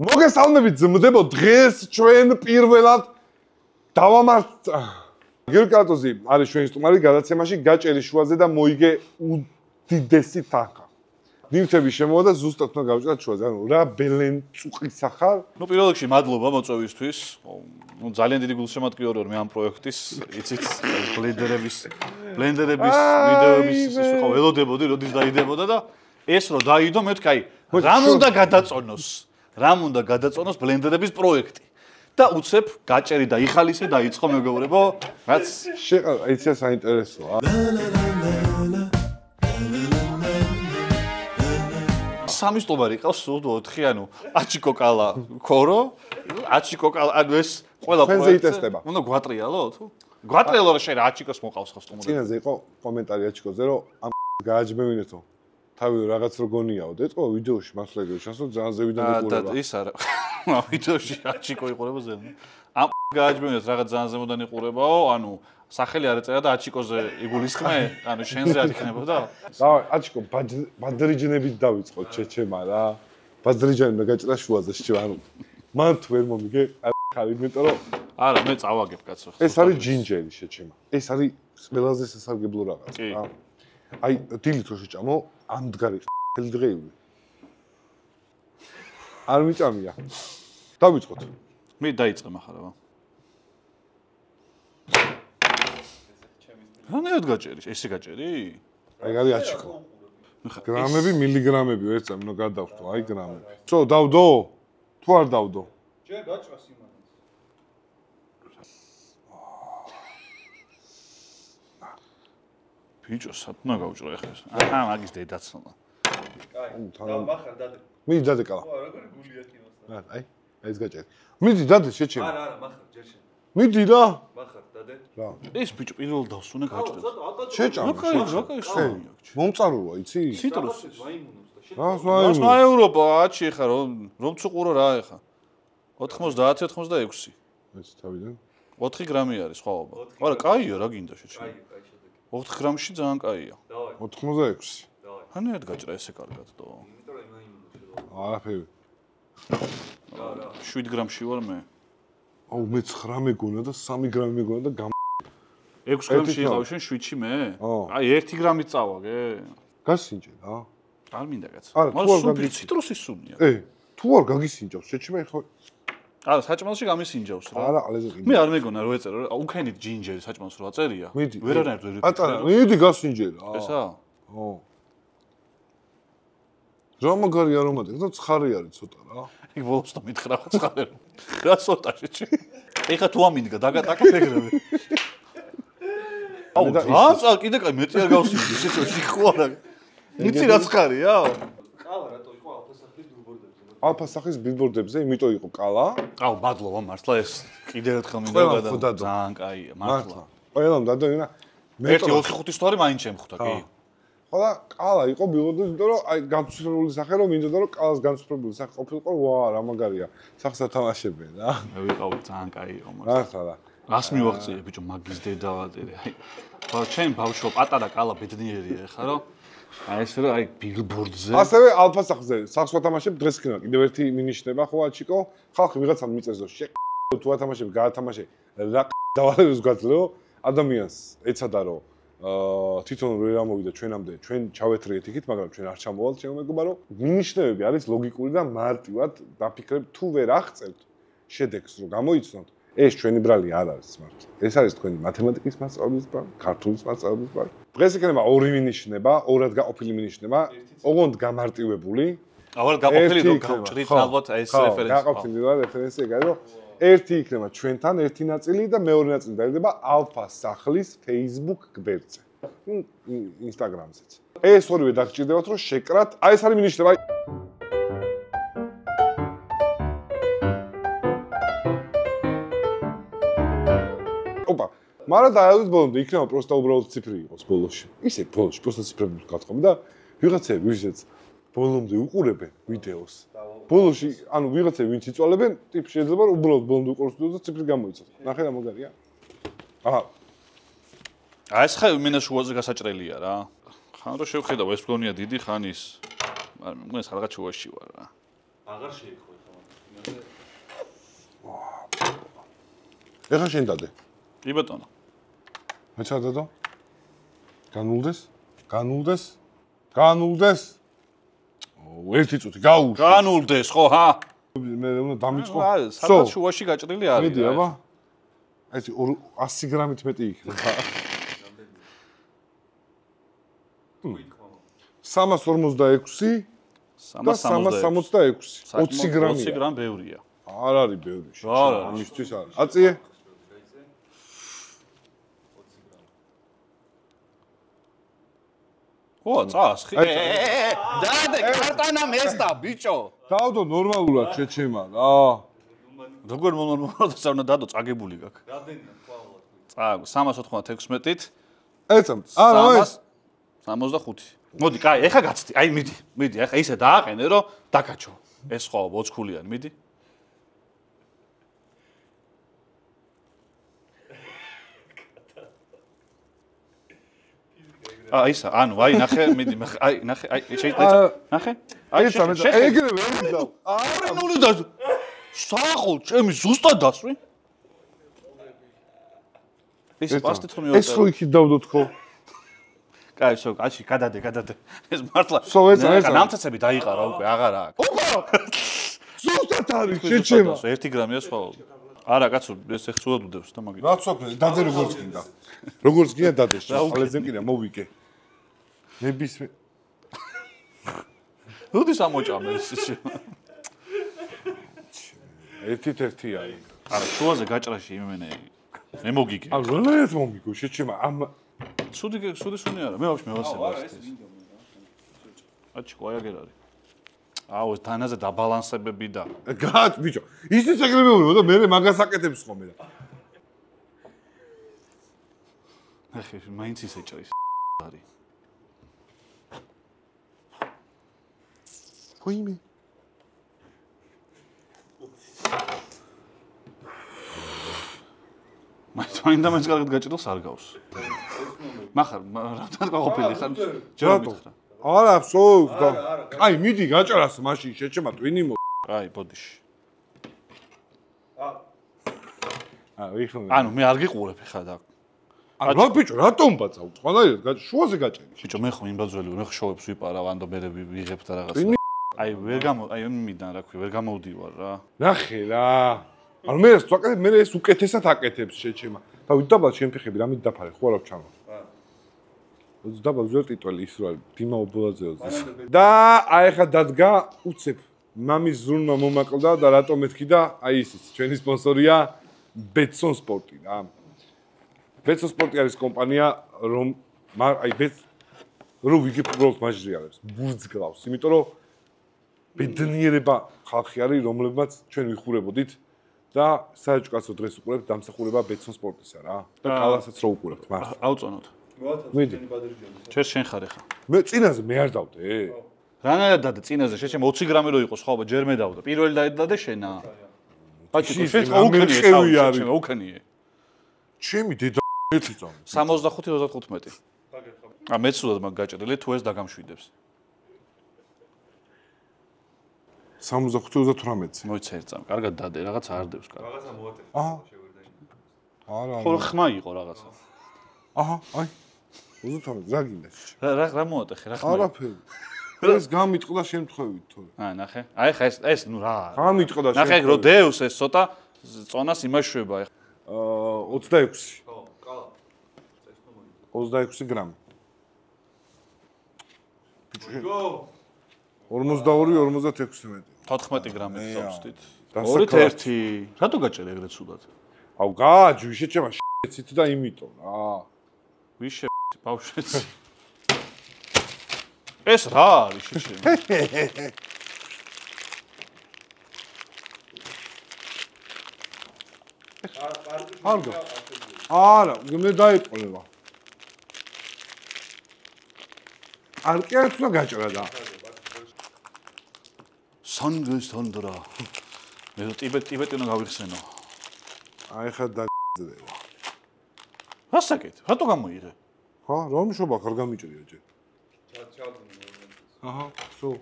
მოგესალმებით ძმდებო, დღეს ჩვენ პირველად დავამართ გერკატოზი არის ჩვენი სტუმარი გადაცემაში გაჭერი შუაზე და მოიგე უდიდესი თანხა. ნივთების შემოვა და ზუსტად უნდა გავჭრათ შუაზე. ანუ რა ბელენწუყის ახალ. ნუ პირველ რიგში მადლობა მოწვევისთვის. ნუ ძალიან დიდი გულშემატკივარი ვარ მე ამ პროექტის. იცით, ბლენდერების ვიდეოების ის ხო ველოდებოდი, როდის დაიდებოდა და ეს რო დაიდო მე თქვი, აი, რამ უნდა გადაწონოს ბლენდერების პროექტი. და უცებ გაჭერი და იხალისე დაიწყო მეგობრებო, რაც შეყარ, იცი საინტერესოა. სამი სტუმარი ყავს სულ 4, ანუ აჩიკო კალა, ქორო, აჩიკო კალა, ანუ ეს ყველა პროექტზე უნდა გვატრიალო თუ? გვატრიალო რა შეიძლება აჩიკოს მოყავს ხო სტუმარი. წინაზე იყო კომენტარი აჩიკოზე, რომ ამ გააჯმევინეთო. თავი რაღაც რო გონიაო, დეტყო ვიდეოში მასლეგე ჩასო ძალიან ზევიდან იყურება. და ის არა. ვიდეოში აჩიკო იყურება ზემო. ამ გააჯმევინეთ რაღაც ძალიან ზემოდან იყურებაო, ანუ სახელი არ ეწერა და აჩიკოზე იგულისხმე, ანუ შენზე არ იქნებოდა. დავай, აჩიკო ბადრიჯნებით დავიწყოთ ჩეჩემა რა. ბადრიჯანი მე გაჭრა შუაზე შეჭ, ანუ მან თუ ვერ მომიგე, ხარ, იმიტომ რომ არა, მე წავაგებ კაცო. ეს არის ჯინჯერი შეჭემა. ეს არის ყველაზე სასარგებლო რაღაც, რა. აი, დილით რო შეჭამო, ამდღარი ხელი დღეივი. არ მიწამია. დავიწყოთ. მე დაიწყე מחარავა. რანაირად გაჭერი? ესე გაჭერი? აი გარი აჩიკო. გრამები, მილიგრამები ვერ წამი, ნუ გადავხტო, აი გრამები. ცო, დავდო? თუ არ დავდო? ჯერ გაჭრას იმანს. ბიჭო, სათნა გავჭრა ეხლა ეს. აჰა, მაგის დედაცონა. კაი, დავმახარ დადე. მიდი დადე კალა. ხო, როგორი გულია კიდევ. აი, ეს გაჭერი. მიდი დადე შეჩემ. არა, მახარ, ჯერ შენ. მიდი რა. მახარ, დადე. რა. ეს ბიჭო პირველ დავსუნე გაჭრა. შეჭამ. მომწარულა, იცი? ციტრუსის. მაიმუნობს და შენ. რა, ევროპა, აჩი ხა რომ წუყურო რა ეხა. 90-96. ეს თავიდან. 4 გრამი არის ხვაობა. არა, კაია რა გინდა შეჭრა. კაი, შედეგი. 4 გრამში ძალიან კაია. დავაი. 86. დავაი. რანაირად გაჭრა ესე კარგად დო. იმიტომ რომ მაიმუნობს. არაფერი. 7 გრამში ვარ მე. აუ მე 9 მეგონა და 3 გრამი მეგონა და 6 გრამში იყავ შენ 7-ში მე? აი 1 გრამი წავაგე. გასინჯე რა. არ მინდა კაც. მაგრამ ციტრუსის სუნია. თუ არ გაგისინჯავს, შეჭმე ხო? არა, საჭმელში გამისინჯავს რა. არა, ალეზე ყიდა. მე არ მეგონა რო ეწერა, უკენით ჯინჯერი საჭმელს რო აწერია. ვერანაირად ვერ ვიფიქრე. ატარა, მიდი გასინჯე რა. ესა? ხო. რა მაგარი არომატი, და ცხარი არის ცოტა რა. იქ ბოლოს და მითხრა ხო ცხარე. რა სოტა შეჭი. ეხა თუ ამინდგა დაგატაკა ფეგრები. აუ, რა, კიდე კაი მეტი არ გავსინჯე, შეჭი ხო არა. იცი რა ცხარია? კალა რატო იყო ალფასახლის ბილბორდებზე? ალფასახლის ბილბორდებზე, იმიტომ იყო კალა. აუ, მადლობა მართლა ეს კიდე ერთხელ მინდა და ძალიან კაია, მართლა. ყველამ დადოინა. მე 1-4-5 სტორი მაინც შემხვდა, კი. ხო და კალა იყო ბილბორდზე, იმიტომ რომ აი განცვლელი სახე რომ მინდოდა რომ კალას განცვლელი სახე ყოფილიყო, ვა, რა მაგარია. სახს ათამაშებენ რა. მე ვიყავი ძალიან კაი იყო მართლა. მართლა. რას მივაღწიე ბიჭო მაგის დედავატერე. აი, ჩემ ბავშვო პატარა კალა ბედნიერია ხა რომ აი ეს რა აი ბილბორდზე. ასევე ალფასახზე სახს ვათამაშებ დღეს იქნება კიდევ ერთი მინიშნება ხო აჩიკო? ხალხი ვიღაცამ მიწეს რომ თუ ათამაშებ, გაათამაშე რა დავალებს გვაძლეო ადამიანს ეცადა რომ თვითონ ვერ ამოვიდა ჩვენამდე, ჩვენ ჩავეთრიეთ იქით, მაგრამ ჩვენ არ ჩამოვალთ, ჩემო მეგობარო. მინიშნებები არის ლოგიკური და მარტივად დაფიქრებ, თუ ვერ აღწევთ შედეგს რომ გამოიცნოთ, ეს ჩვენი ბრალი არ არის მართლა. ეს არის თქვენი მათემატიკის მასწავლებლის ბრალი, ქართულის მასწავლებლის ბრალი. დღეს იქნება ორი მინიშნება, ორად გაყოფილი მინიშნება, ოღონდ გამარტივებული. აღარ გაყოფილი რომ გავჭრით ალბათ ეს რეფერენსი. გაყოფილი რეფერენსი ეგ არის რომ ერთი იქნება ჩვენთან, ერთი ნაწილი და მეორე ნაწილი დაიდება ალფა სახლის Facebook გვერდზე. Instagram-ზეც. ეს ორივე დაგჭირდებათ რომ შეკრათ. აი ეს არის მინიშნება. ოპა, მაგრამ დაავალეთ ბოლომდე იქნება პროსტა უბრალოდ ციფრი იყოს ბოლოში. ისე ბოლოში პროსტა ციფრები გათხოვე და ვიღაცები ვისაც ბოლომდე უყურებენ ვიდეოს. ბოლოში, ანუ ვიღაცები ვინც იწვალებენ, ტიპ შეიძლება რომ უბრალოდ ბოლომდე უყუროს ვიდეოს და ციფრი გამოიცოთ. ნახე რა მაგარია. აჰა. აი ეს ხა მინაშუაზე გასაჭრელია რა. ხან რო შევხედავ ეს მგონია დიდი ხანის. მაგრამ მე რაღაც შუაში ვარ რა. აღარ შეიქო ეხლა. ეხლა შენ დადე. კი ბატონო. მე ჩადადო. განულდეს. ერთი წუთი გაუშვი. განულდეს ხო ჰა? მე უნდა დამიწყო. სადაც შუაში გაჭრილი არის. მიდი აბა. ეს 100 გრამით მეტი იქნება. 346 და 366. 20 გრამია. 20 გრამ ბევრია. არ არის ბევრი. არ არის. ამისთვის არის. აწიე. ო, წასხი. დადე კარტანა მესტა, ბიჭო. დავდო ნორმალურად შეჩემა რა. როგორ მომნორმალურად უნდა დადო წაგებული გაქვს. რამდენია თქვალად? წაგ 396-ით. ეცემ. არა, ეს 65. მოდი, კაი, ეხა გაცდი. აი, მიდი, ეხა ისე დააყენე, რომ დაკაჩო. ეს ხო ბოჩქულიანი, მიდი. ისა, ანუ, აი, ნახე, მიდი, აი, ნახე, აი, შეიძლება, ნახე? აი, ეგრევე ვერ ვიდავ. არა, ნული და საყო, ჩემი ზუსტად დასვი. ეს პასტით რომ ეს ხო იქით დავდო თქო. კაი, შო, კაცი, გადადე. ეს მართლა. ნამცაცები დაიყარა უკვე, აღარა აქვს. ზუსტად არის, შეჩემა. 1 გრამია სხვა. არა, კაცო, ეს ეხცულად უდევს და მაგით. რაც ვქნე, დადე როგორც გინდა. როგორც გინდა დადე, ალეზე მკიდა მოვიკე. ნებისმე. როდის ამოჭამე ეს ისე? ერთი არის. არა, შუაზე გაჭრაში იმენე. მე მოგიგე. ა როლეთ მომიგო, შეჩემა ამ სუდი სუნი არა, მე ვაფშე მევასება ეს. აჩი ყოიაგერ არის. აუ, ეს თანაზე დაბალანსებები და. გაც ბიჭო, ისიც ეგრევე უნდა და მე მაგას აკეთებს ხოლმე და. ახი, მაინც ისე ჭრის არის. ვაიმე. მაინც კარგად გაჭრილს არ გავს. მახარ, რამდენ გაყოფილი ხარ? ჯერ მითხრა. არა, ვსო. აი, მიდი გაჭრას მაშინ შეჩემა ტვინი მო. აი, ბოდიში. ვიხმე. ანუ მე არ გიყურებ ხა და. რა ბიჭო, რატომ ბაცავ? ყველანაირად შუაზე გაჭერი. ბიჭო, მე ხო იმბაძველი ვარ, მე ხო შოუებს ვიპარავ, ანდო მე ვიღებ და რაღაცა. აი, აი მიდან რა ქვია, ვერ გამოვდივარ რა. ნახე რა. ანუ მე ეს ვაკეთებ, მე ეს უკეთესად აკეთებს შეჩემა. და ვიდაბალ შემფეხები, რამით დაფარე, ხო არა ვჩამო. დაბალ ზერ ტიტველი ის რა, დიმა ობოლაძეოძე. და აი ხა დადგა უცებ. მამის ზრუნვა მომაკლდა და რატომ მეთქი და აი ისიც, ჩვენი სპონსორია ბეტსონ სპორტი რა. ბეტსონ სპორტი არის კომპანია, რომ აი რომ ვიგებ უბრალოდ მაჟრიალებს, ბურძგლავს, იმიტომ რომ ბედნიერება ხალხი არის, რომლებმაც ჩვენ ვიხურებოდით და საერთო კაცო დღეს უყურებთ დამსახურება ბეტსონ სპორტისა რა. და კალასაც რო უყურებთ მართლა. აუწონოთ. მიდი. ჩვენ შენ ხარ ხა. მე წინაზე მე არ დავდე. რანაირად დადე წინაზე შეჩემ 20 გრამი რო იყოს ხო, ჯერ მე დავდა. პირველი დაედადე შენა. ბაჭო, შენ უკენიე. ჩემი დედა ერთი წამი. 65-35. ა მეცუდად მაგ გაჭრილი თუ ეს დაგამშვიდებს. 65-38. მოიცა ერთ წამი. კარგად დადე, რაღაც არ დევს კარგად. რაღაცა მოატეხა. აჰა. არა. ხო ხმა იყო რაღაცა. აჰა, აი. 38 რა გინდა? რა მოატეხე, რა ხმა? არაფერი. ეს გამიტყდა შემთხვევით თორე. ნახე. აი ხა ეს ნუ რა. გამიტყდა შემთხვევით. ნახე რო დევს ეს ცოტა წონას იმაშვება. 26. ხო, კალა. 26 გრამი. გო. 42-56 მეტი. 14 გრამი წავსდით. დასაკრად. 2-1. რატო გაჭერე ეგრეთ სულად? აუ გააჯვი შეჩემა შეცით და იმიტომ რა. ვიშე ბავშვიც. ეს რა არის შეჩემა? არგო. არა, მე დაიწყლება. არკი არ თქმა გაჭრა და. სანდრა. მე ტიბეტი უნდა გავიხსენო. აი ხა დაძდება. რასაკეთ? რატო გამოიღე? ხო, რომ შობა ხარ გამიჭრია ჯერ. ჩავდინე. აჰა, სულ.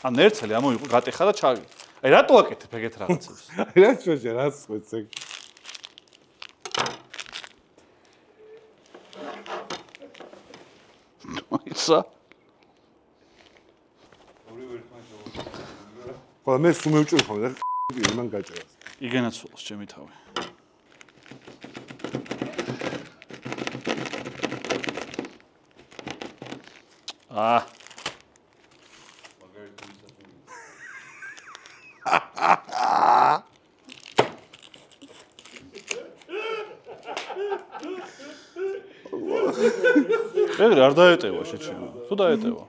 ან ერთელი ამოიღო, გატეხა და ჩავი. აი რატო აკეთებ ეგეთ რაღაცებს? აი რა შეჭე, რა წვეც ეგ. გასა. ორივე ერთმანეთს ხოლო მე სულ მევჭური ხოლმე და მან გაჭერას. იგენაც სულს ჩემი თავი. მაგარი თვისაფერი. ეგრე არ დაეტევა შეჩემა. თუ დაეტევა.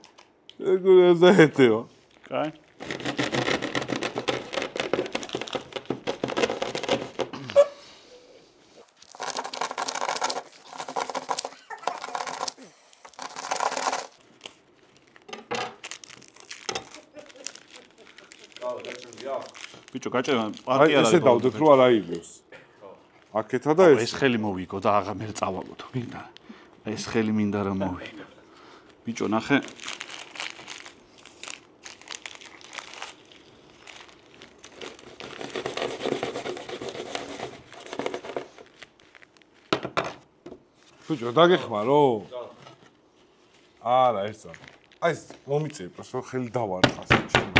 ეგ არ დაეტევა. კაი. ბიჭო, გაჭერა პარტია აი ესე დავდეთ რომ არ აიგოს. აქეთა და ეს ხელი მოვიგო და აღარ მე წავალოთ მინდა. ეს ხელი მინდა რომ მოვიგო. ბიჭო, ნახე. ბიჭო, დაგეხმარო? არა, ესა. აი ეს მომიწევი, პროსტო ხელი დავარხას ჩემო.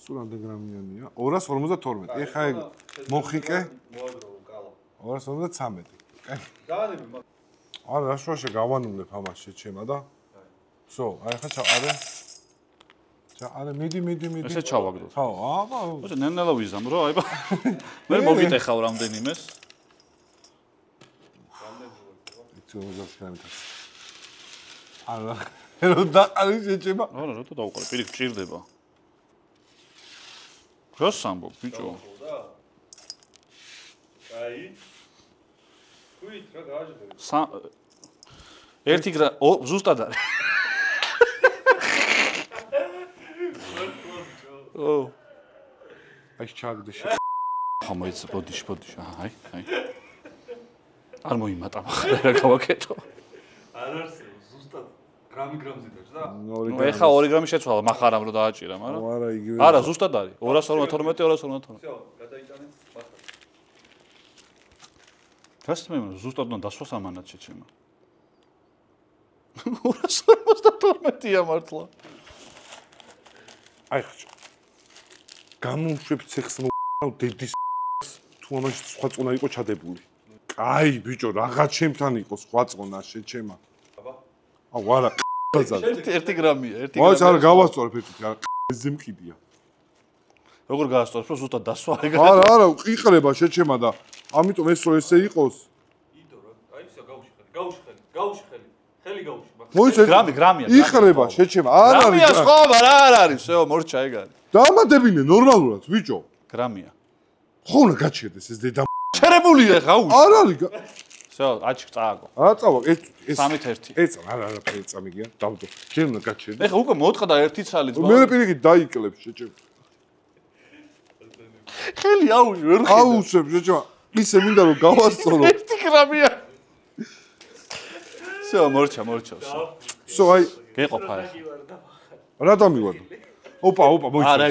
სულ რამდენი გრამიანია? 252. ეხა ეგ მოხიკე მოადროო კალა. 253. კაი. დაანები მაგ. არა, რა შუაში გავანულებ ამას შეჩემა და. ვსო, აი ხა ჩაყარე. ჩაყარე, მიდი. ესე ჩავაგდოთ. ხო, აბა. ოღონდ ნენელა ვიზამ რო, აიბა. მე მოგიტეხავ რამდენიმეს. არა, რომ დაყარი შეჩემა. არა, რა თუ დავყარე, პირიქ ჭირდება. რას ამბობ, ბიჭო? აი. ხუით რა გააჟღერე. ერთი ზუსტად არის. ო. აი ჩაგდე შე. ხამოიც ბოდიში. აი. არ მოიმატა ახლა რა გავაკეთო. არ არსებობს ზუსტად გრამზე დაჭდა? ნუ ეხა 2 გრამი შეცვალა მახარამ რო დააჭირა, მაგრამ არა, იგივე. არა, ზუსტად არის. 252, 252. всё, გადაიტანეთ მასთან. გასწმე მე ზუსტად უნდა დასვას ამანაც შეჩემა. 252-ია მართლა. აი ხჭ. გამოუშვებ ცეხს დედის თუ ამაში სხვა წონა იყო ჩადებული. კაი, ბიჭო, რაღაც ჩემთან იყო სხვა წონა შეჩემა. აბა. აუ არა, ბაზარ. 1 გრამია, 1 მოიც გრამი. არა გავასწორებ ერთით, არა, ეს მყიდია. როგორ გაასწორებ, რომ ზუსტად დასვა ეგრე? არა, ყიყრება შეჩემა და ამიტომ ეს რო ესე იყოს. იდო რა. აი всё, გაუში ხელი. ხელი გაუში. მოიც გრამია. იყრება შეჩემა. არ გრამია არის. სხვა არ არის, всё, მორჩა ეგ არის. დამადებინე ნორმალურად, ბიჭო. გრამია. ხო უნდა გაჩერდეს ეს დედა. შერებულია ხა უშ. არ არის. всё, აჩი წააგო. აწავა, ეს 3-1. ეს არა, წამიგია, დავდო. შენ უნდა გაჩერდეს. ეხა უკვე მოთყდა ერთი ცალი ძმა. მე პირიქით დაიკლებ შეჩემა. ხელი აუში ვერ ხედავ. აუშვებ შეჩემა. ისე მინდა რომ გავასწორო. 1 გრამია. всё, მორჩა, всё. всё, აი, გეყოფა ეხა. რა დამივადო? ოპა, მოიცა. არა,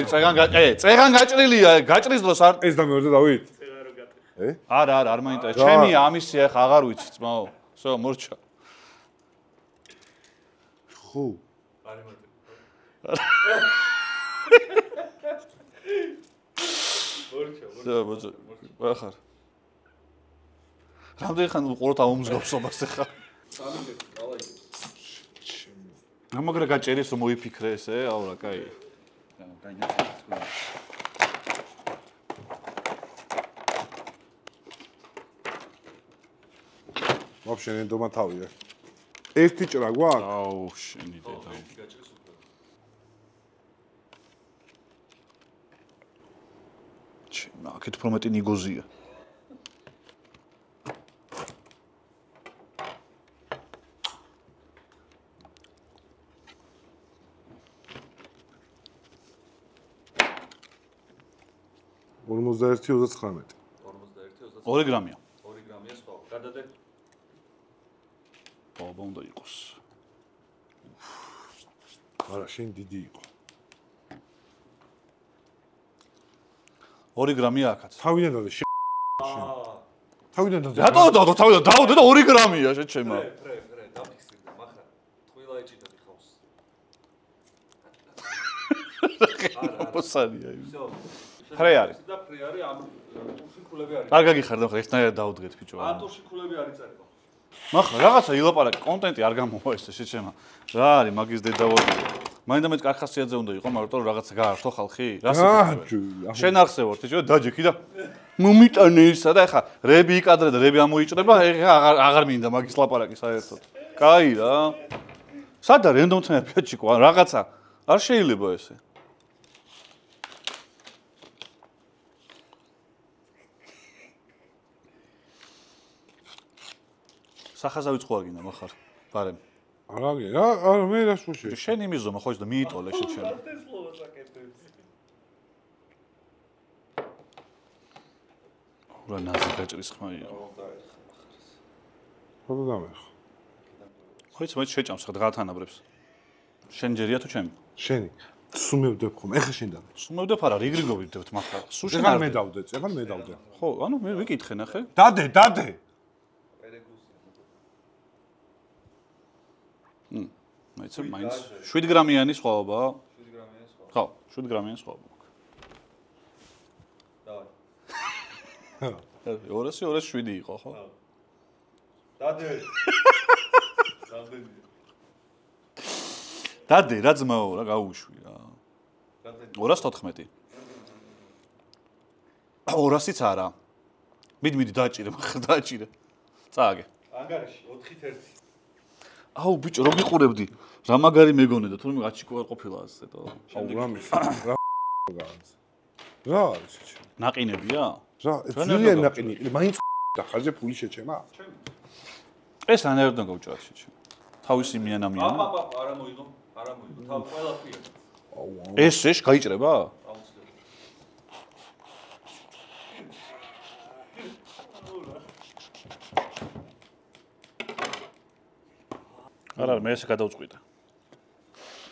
წეგან გაჭრილია, გაჭრის დროს არ ეს დამევარდა დავით. არა, არ მაინტერესებს. ჩემია ამისი ეხა აღარ ვიცი ძმაო. всё, მორჩა. ხო. არ იმატებ. всё, მოძო. ახარ. რამდენი ხანი უყუროთ ამ უმსგავსობას ეხა? 3 კალა იდო. ამაგრა გაჭერის რომ მოიფიქრე ესე, აურა, კაი. ვაფშე ნენდომა თავია. ერთი ჭრა გვაქვს? აუ, შენი დედა. გაჭრის უფრო. აქეთ უფრო მეტი ნიგოზია. Ormuzda 41-39. 2 გრამია. 2 გრამია სხვა. გადადეთ. ბობა უნდა იყოს. არა, შენ დიდი იყო. 2 გრამია აქაც. თავიდან და შენ. თავიდან დაძე. რატო დავდო თავიდან დავდე და 2 გრამია შეჩემა. ფრე, დაფიქსირდა, მაგრამ თვილა ეჭიდა ხავს. ოპოსანია. всё. ფრე არის. და ფრე არის ამ ტურში ქულები არის. არ გაგიხარდა ხო ერთნაირად დაუდგეთ ბიჭო. ამ ტურში ქულები არის წერება. მახლა რაღაცა ილაპარაკი, კონტენტი არ გამოვა ესე შეჩემა. რა არის მაგის დედავოდი? მაინდა-მაინც კარ ხასიათზე უნდა იყო, მაგრამ რომ რაღაცა გაართო ხალხი, რას იკეთებ? შენ ახსევორ, თეჭო დაჯექი და მომიტანე ისა და ეხა რები იკადრე და რები ამოიჭრება, ეხა აღარ მინდა მაგის ლაპარაკი საერთოდ. კაი რა. სადა რენდომთან ფიაჩიკო, რაღაცა არ შეიძლება ესე. სახაზავი ხო აგინდა מחარ ბარემ არა არა მე რა შუშე შენ იმიზომა ხო ის და მიიტოლე შეჩერა რა ნაზი გაჭრის ხმა იყო ხო დამე ხო ის მე შეჭამს ხა დღათანაბრებს შენ ჯერია თუ ჩემი შენი სუმევდებ ხომ ეხა შენ და სუმევდებ არა რიგრიგობდებთ מחარ სულ შენ ახლა მე დავდე ახლა მე დავდე ხო ანუ მე ვიკითხე ნახე დადე მაინც 7 გრამიანი სხვაობაა 7 გრამიანი სხვა. ხო 7 გრამიანი სხვაობა მაქვს დავай. 207 იყო ხო დადე. რამდენი? დადე რა ძმაო რა გაუშვი რა რამდენი? 214 200-იც არა მიდი დააჭირე ხა დააჭირე წააგე ანგარიში 4-1 აუ ბიჭო რო მიყურებდი რა მაგარი მეგონე და თურმე გაჩიკო არ ყოფილა ასე და აუ რამის რა გაანს რა არის ნაყინებია რა ძალიან ნაყინი მაინც და ხარჯე ფული შეჩემა ეს ანერდონ გავჭრა შეჩე თავისი მიანამია არა მოიგო თავ ყველაფერი აუ ეს გაიჭრება არა მე ესე გადავწყვიტე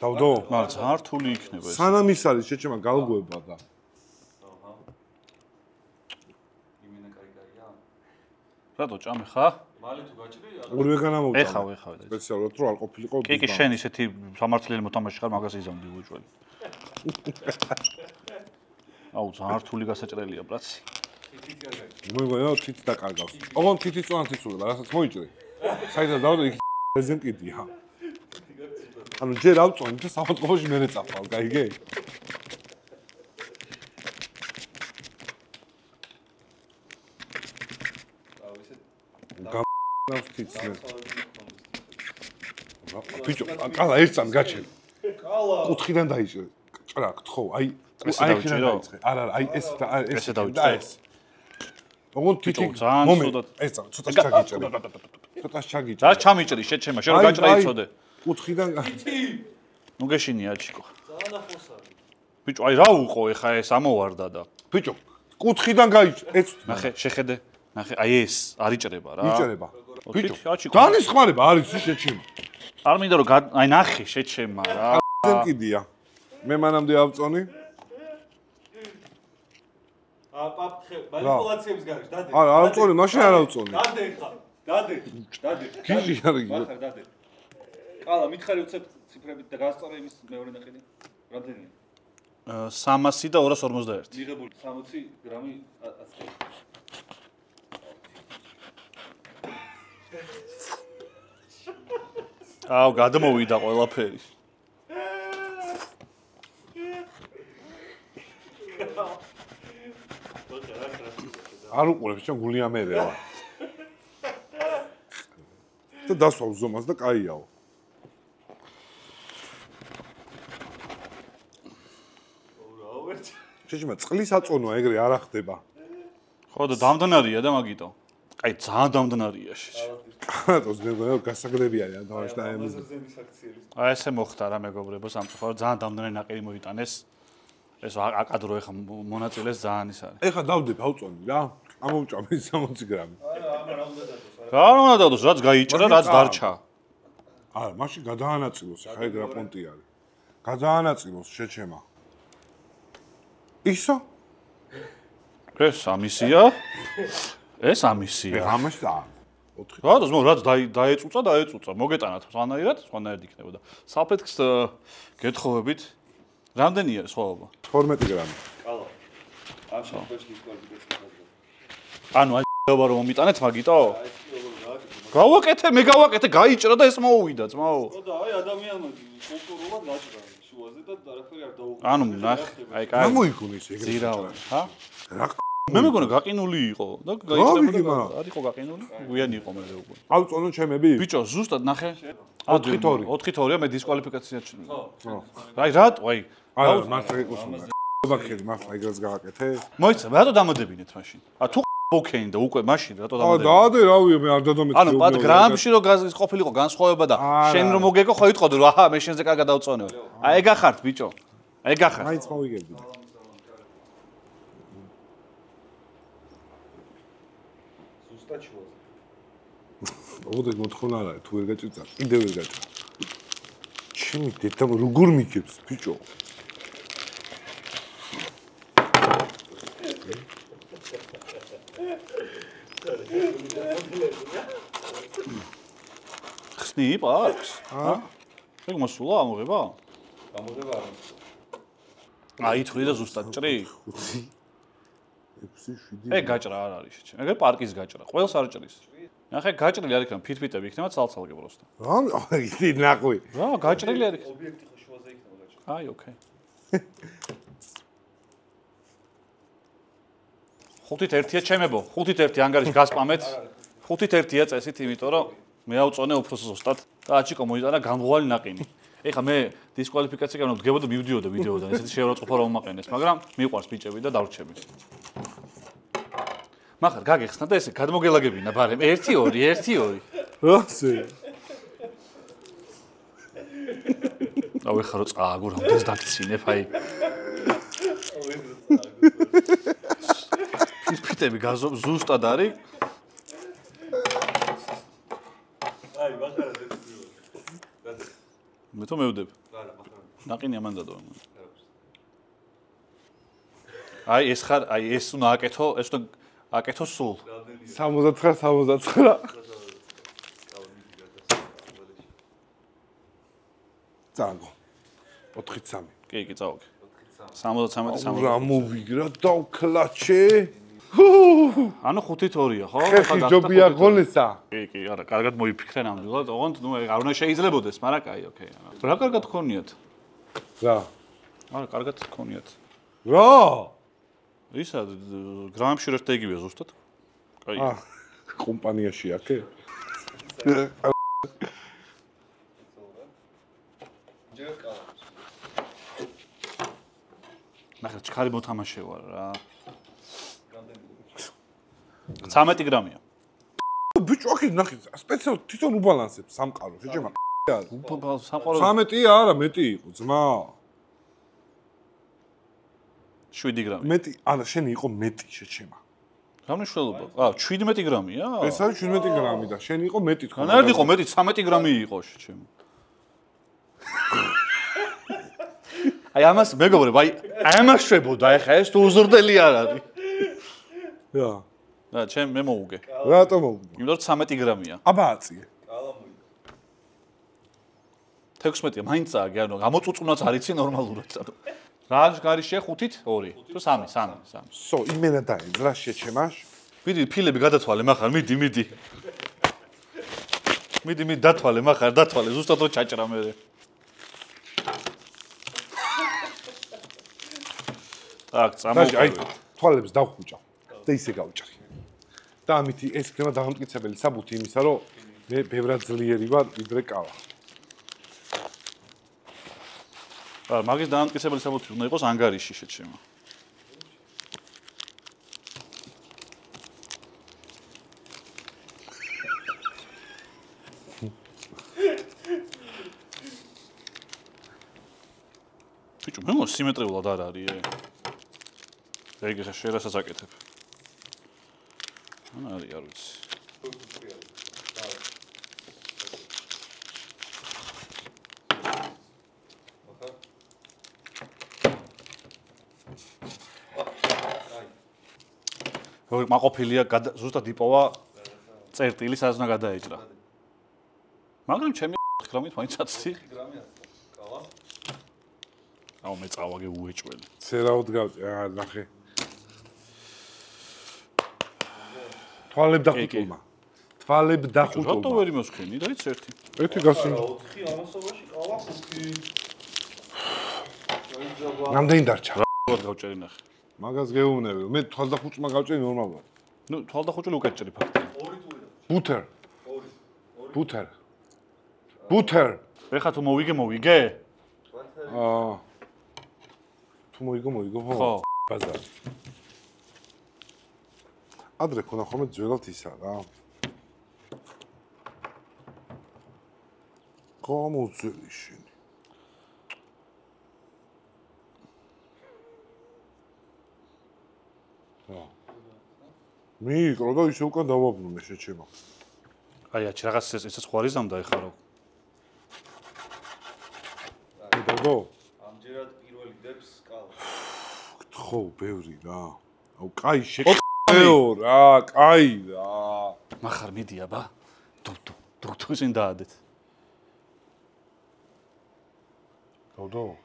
დავდო მაგრამ ძალიან რთული იქნება ეს სანამ ის არის შეჩემა გალგვება და აჰა იმინა კაია რატო ჭამე ხა მალე თუ გაჭრი ორივე განამოვჭამე ეხავ სპეციალურად რომ არ ყოფილიყო კი შენ ისეთი სამართლიანი მოთამაშე ხარ მაგას იზამდი უჭველი აუ ძალიან რთული გასაჭრელია ბრაცი მეგონა თით დაკარგავს ოღონ თითის წონათიც უნდა რასაც მოიჭრი საერთოდ დავდო იქ პრეზენტიდია ანუ ჯერ ავწონი და სამწყობოში მე წაფვალ გაიგე გამს თითს მე ბიჭო კალა ერთსამ გაჩენ კალა კუთხიდან დაიჭრე ჭრაკ ხო აი იქიდან დაიწყე არა აი ეს და ეს ოღონ თითი მომენტ ეს ცოტა ჩაგიჭრე ცოტა ჩაგიჭრე რა ჩამიჭრი შეჩემა შენ რომ გაჭრა იცოდე კუთხიდან ნუ გეშინია აჩიკო ძალიან ახლოს არის ბიჭო აი რა უყო ეხა ეს ამოვარდა და ბიჭო კუთხიდან გაიჭრე ეს ნახე შეხედე ნახე აი ეს არ იჭრება რა იჭრება ბიჭო აჩიკო განისხმარება არის შეჩემა არ მინდა რომ აი ნახე შეჩემა რა პრეზენტიდია მე მანამდე ავწონი პაპ მანიპულაციების გარშ დადე არა არ ავწონი მაშინ არ ავწონი დადე ხა დადე გიჟი არის მახარ დადე ყალა მითხარი უცებ ციფრებით და გასწორე იმის მეორე ნაყინი რამდენია 300 და 251 მიღებული 60 გრამი აცტე აუ გადმოვიდა ყველაფერი არ უყურებს ჩვენ გულია მერე ვარ და დასვა უზომას და კაიაო შეჭმა წყლის აწონვა ეგრე არ ახდება ხო და დამდნარია და მაგიტო აი ძალიან დამდნარია შეჭ კანატოს მეგონა გასაგრები არის ადამიანს და ამის აი ესე მოხდა რა მეგობრებო სამწუხაროდ ძალიან დამდნარი ნაყირი მოიტანეს ეს აკადრო ეხა მონაწილეს ძალიან ის არის ეხა დავდებ ავწონი რა ამოვჭამე 60 გრამი რა უნდა დადოს რაც გაიჭრა რაც დარჩა არა მაშინ გადაანაწილოს ეხა ეგ რა პონტი არის გადაანაწილოს შეჩემა ისო ეს ამისია ეს ამისია. ამას და 4. რაც დაეწუცა, მოგეტანათ სხვანაირად იქნებოდა. საფეთქს გეთხოვებით, რამდენია სხვაობა? 12 გრამი. ყალა. ამ შემთხვევაში დისკვალიფიკაცია. ანუ აი შეიძლება რომ მომიტანეთ მაგიტო? გავაკეთე, მე გავაკეთე, გაიჭრა და ეს მოუვიდა, ძმაო. ხო და აი ადამიანმა კულტურულად გაჭრა შუაზე და არაფერი არ დაუყო. ანუ ნახე, აი კაი. გამოიგონის ეგრე. ზირავა, ხა? რა მე მეგონა გაყინული იყო და გაიჭრა. არ იყო გაყინული? გვიანი იყო მე უკვე. ავწონო ჩემები? ბიჭო, ზუსტად ნახე. 4-2. 4-2-ია, მე დისკვალიფიკაცია ჩნდა. აი რატო, აი. არა, მართლა ეკუსუნა. ბაქერი მართლა ეგრეც გააკეთე? მოიცა, რატო დამოდებინეთ მაშინ? თუ ბოქენი და უკვე მაშინ რატო დამოდებინეთ? და რავია, მე არ დადომეთ. ანუ პატ გრამში რო გაზის ყოფილიყო განსხვავება და შენ რომ მოგეკო ხო იტყოდი რომ აჰა მე შენზე კარგად დავწონე. აი ეგ ახართ ბიჭო. ეგ ახართ. მაინც მოვიგებდი. ზუსტად შუაზე. ოდეთ მოთხოვნა არა, თუ ვერ გაჭირდა, კიდევ ვერ გაჭირდა. ჩემი დედამ როგორ მიგებს, ბიჭო? ხსნი პარკს? ჰა? ეგ მოსულა ამოღება? გამოგება არა. აი თვლი და ზუსტად ჭრი? 6-7. ეგ გაჭრა არ არის შეჩე. ეგ პარკის გაჭრა. ყველს არ ჭრის. ნახე გაჭრილი არ იქნება, ფიტფიტები იქნება ცალ-ცალკე პროსტა. რა, ისე ნაყვი. რა, გაჭრილი არ იქნება. ობიექტი ხო შუაზე იქნება გაჭრა. აი, ოკეი. 5-1-ია ჩემებო, 5-1 ანგარიში გასპამეთ. 5-1-ია წესით, იმიტომ რომ მე ავწონე უფრო ზუსტად და აჩიკო მოიტანა გამღვალი ნაყინი. ეხლა მე დისკვალიფიკაცია κάνω დგებოდა მივდიოდა ვიდეოდან, ესეთი შეურაცხყოფა რომ მომაყენეს, მაგრამ მიყვარს ბიჭები და დავრჩები. მაგარ გაგეხსნა და ესე გადმოგელაგებინა ბარემ 1-2, 1-2. რასე? აუ ეხლა რო წააგო რამდენს დაგცინებ აი. ფიტები გაზობ ზუსტად არის. აი, მაგარა დეციბრი. მე თო მევდებ. არა, მაგარა. ნაყინი ამან დადო. აი ეს ხარ, აი ეს უნდა აკეთო, ეს უნდა აკეთო სულ. 79. წაგო. 4-3. კი, წავაგე. 73 რა მოვიგრა დავკლაჩე. ანუ 5-2-ია, ხო? ხეხი ჯობია გოლესა. კი, არა, კარგად მოიფიქრე ნამდვილად. ოღონდ ნუ არ უნდა შეიძლებოდეს, მაგრამ კაი, ოკეი. რა კარგად გქონიათ? რა? არა, კარგად გქონიათ. რა? ისა გრამში რა შეგივია ზუსტად? კაი. კომპანიაში აქე? ჯერ ყავა. ნახე, ჩქარი მოთამაშე ვარ რა. 13 გრამია. ბიჭო, აქ ნახე, სპეციალურად თვითონ უბალანსებს სამყარო, შეჭემა. სამყარო 13 არა, მეტი იყო, ძმა. 7 გრამი. მეტი, არა, შენი იყო მეტი, შეჭემა. რა მნიშვნელობა? 17 გრამია? ეს არის 17 გრამი და შენი იყო მეტი თქვა. რა იყო მეტი 13 გრამი იყო შეჩემო. აი ამას მეგობრებო, აი ამას შვებოდა, ეხა ეს თუ უზრდელი არ არის. რა. და ჩემ მე მოუგე. რატომ მოუგე? იმიტომ რომ 13 გრამია. აბა აწიე. ყალა მოიდა. 16-ია, მაინც წააგე, ანუ გამოწუწუნაც არიცი ნორმალურად, ანუ. რა გარიშე 5-ით 2 თუ 3. სო, იმენა დაეძრა შეჩემაშ. მიდი ფილები გადათვალე מחარ, მიდი. მიდი დათვალე מחარ, დათვალე, ზუსტად რო ჩაჭრა მე. так, წამოვიდე. აი, თვალებს დავხუჭავ და ისე გავჭრი. და ამით ეს იქნება დამამტკიცებელი საბუთი იმისა, რომ მე ბევრად ძლიერი ვარ, ვიდრე კავა. მაგის დამამტკიცებელი საბუთი უნდა იყოს ანგარიში შეჩემა. ბიჭო, მე მოს სიმეტრიულად არ არის ეგ ხა შერასაც აკეთებ. ანა არის არ ვიცი. როგორ მაყოფილია ზუსტად იპოვა წერტილი სადაც უნდა გადაეჭრა. მაგრამ ჩემი გრამით მაინც აცი. ყავა. აუ მე წავაგე უეჭველი. ცერაოდ გავწე, ნახე. თვალებ დახუტულმა. თვალებ რატო დახუტულმა. ვერ იმოსქენი და იცი ერთი. ერთი გასული. 4 ამასობაში ყავა 5. რამდენი დარჩა? რა გავჭერი ნახე. მაგას გეუბნები. მე თვალდახუჭმა გავჭერი ნორმალურად. ნუ თვალდახუჭული უკეთჭერი ფაქტია. 2 ტურიდან. ბუთერ. 2. ბუთერ. ბუთერ. ეხა თუ მოვიგე? თუ მოიგო ხო? ხო. ბაზარი. ადრე ქონა ხოლმე ძველად ისა რა. გამოძელი შენი. მიკრო და ისე უკან დავაბრუნე შეჩემა. აი აჩ რაღაც ესაც ხوارიზამდა ეხა რა. დადო? ამჯერად პირველი დებს ყავა. ხო, ბევრი რა. აუ, კაი შეკეო რა, კაი რა. მახარ მიდი აბა. დუ წინ დაადეთ. დადო?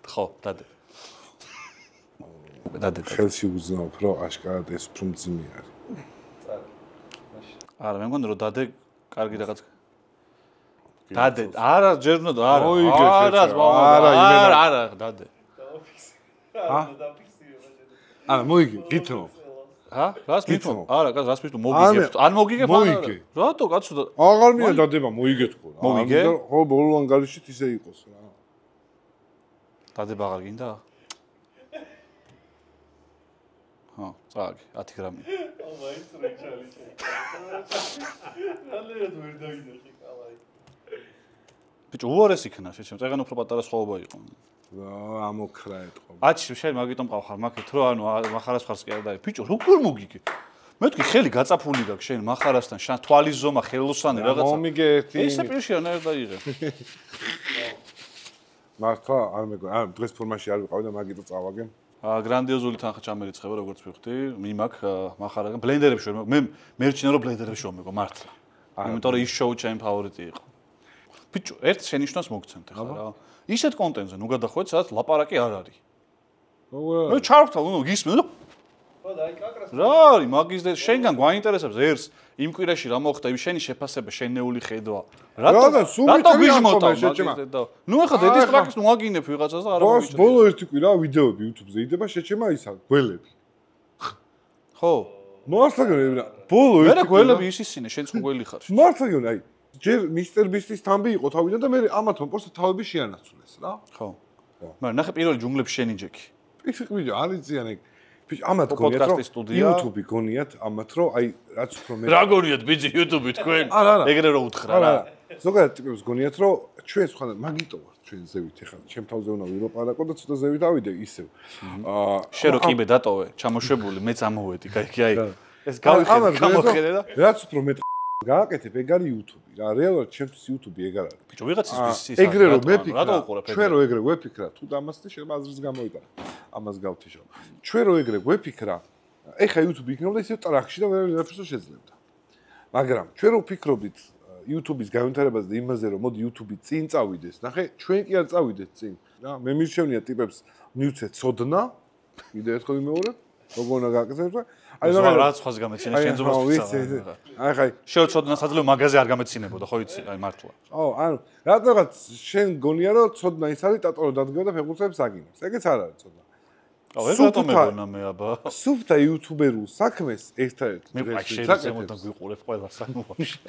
ხო, დადე. დადე. ხელში უზნაობ, რომ აშკარად ეს უფრო მძიმე არის. არა, მე მგონი რომ დადე კარგი რაღაც. დადე. არა, ჯერ უნდა არა. არა, დადე. არა, მოიგე, გითხრობ. ჰა? რას მითხრობ? არა, რას მითხრობ? მოგიგებ. ან მოგიგებ ან არა. რატო კაცო და აღარ მინდა დადება, მოიგე თქო რა. მოვიგე? ხო, ბოლოან გარეშით ისე იყოს რა. დადება აღარ გინდა? ხო, წააგე, 10 გრამი. აუ მაინც რეჩალი შეიძლება. რანერად ვერ დავინახე ყავაი. ბიჭო, უარეს იქნა შეჩემ, წეგან უფრო პატარა სხვაობა იყო. რა, ამოქრა ეთყო. აჩი, შენ მაგიტომ ყავ ხარ, მაგეთ რო ანუ მახარას ხარს კი არ დაი. ბიჭო, როგორ მოგიგე? მე თქვი ხელი გაწაფული გაქვს შენ მახარასთან, შენ თვალის ზომა, ხელოსანი რაღაცა. მომიგე ერთი. ესე პირში არ დაიღე. მართლა არ მეგონა, არ დღეს ფორმაში არ ვიყავი და მაგით წავაგე. გრანდიოზული თანხა ჩამერიცხება როგორც ვიხდი, მიმაქ მახარაგან ბლენდერებში ვერ მე მერჩინა რომ ბლენდერებში ვომეგო მართლა. იმიტომ რომ ის შოუ ჩემი ფავორიტი იყო. ბიჭო, ერთ შენიშნავს მოგცემთ ხა რა. ისეთ კონტენტზე ნუ გადახვეწ, სადაც ლაპარაკი არ არის. მე ჩარვთავ, ნუ გისმენ და ხო და აი კაკრას რა არის მაგის და შენგან გვაინტერესებს ერთს იმ კვირაში რა მოხდა, იმ შენი შეფასება, შენეული ხედვა. რატო გიჟმოტავ შეჩემა? ნუ ახლა დედის ტრაკის ნუ აგინებ ვიღაცას და არ ბოს ბოლო ერთი კვირა ვიდეოები YouTube-ზე იდება შეჩემა ისა, გველები. ხო. მართლა გონი, ბოლო მე ერთი რა გველები ისისინე, შენც გველი ხარ. მართლა გონი, აი, ჯერ Mr. Beast-ის თამბი იყო თავიდან და მე ამათო პოსტ თავები შეანაცვლეს რა. ხო. მაგრამ ნახე პირველი ჯუნგლებში შენი ჯექი. ისე ვიდეო არის ზიანე. ბიჭ, ამათ გონიათ რომ YouTube-ი გონიათ ამათ რომ აი რაც უფრო მე რა გონიათ ბიჭი YouTube-ი თქვენ? ეგრე რო უთხრა რა. ზოგადად ტიპებს გონიათ რომ ჩვენ სხვა მაგიტო ვარ ჩვენ ზევით ეხლა ჩემ თავზე უნდა ვილაპარაკო და ცოტა ზევით ავიდე ისევ. შენ რო კიბე დატოვე, ჩამოშვებული, მეც ამოვედი, კაი აი. ეს გამოხედე და რაც უფრო მე გააკეთებ, ეგ არის YouTube-ი რა. რეალურად ჩემთვის YouTube-ი ეგ არ არის. ბიჭო, ვიღაცის ის ეგრე რომ მეფიქრა, რატო უყურებ ეგრე? ჩვენ რო ეგრე ვეფიქრა, თუ დამასწრე შენ აზრის გამოიტანა. ამას გავთიშო. ჩვენ რო ეგრე ვეფიქრა, ეხა YouTube-ი იქნებოდა ისე ტრაქში და ვერაფერს შეძლებდა. მაგრამ ჩვენ რო ვფიქრობთ YouTube-ის განვითარებაზე და იმაზე რომ მოდი YouTube-ი წინ წავიდეს, ნახე, ჩვენ კი არ წავიდეთ წინ. რა, მე მირჩევნია ტიპებს მივცეთ ცოდნა, კიდე ერთხელ მეორე, როგორ უნდა გააკეთებს და აი რა სხვას გამეცინე შენ ზომას ვიცავ. აი ხაი, შეუცოდნა საძლევ მაღაზია არ გამეცინებოდა, ხო იცი, აი მართლა. ო, ანუ რატომაც შენ გონია რომ ცოდნა ის არის ტატო რომ დადგება და ფეხბურთელებს აგინებს. ეგეც არ არის ცოდნა. აუ ეს რატომ მეგონა მე აბა. სუფთა იუთუბერულ საქმეს ერთადერთი მე აი შეიძლება გვიყურებ ყველა საქმე ვაფშე.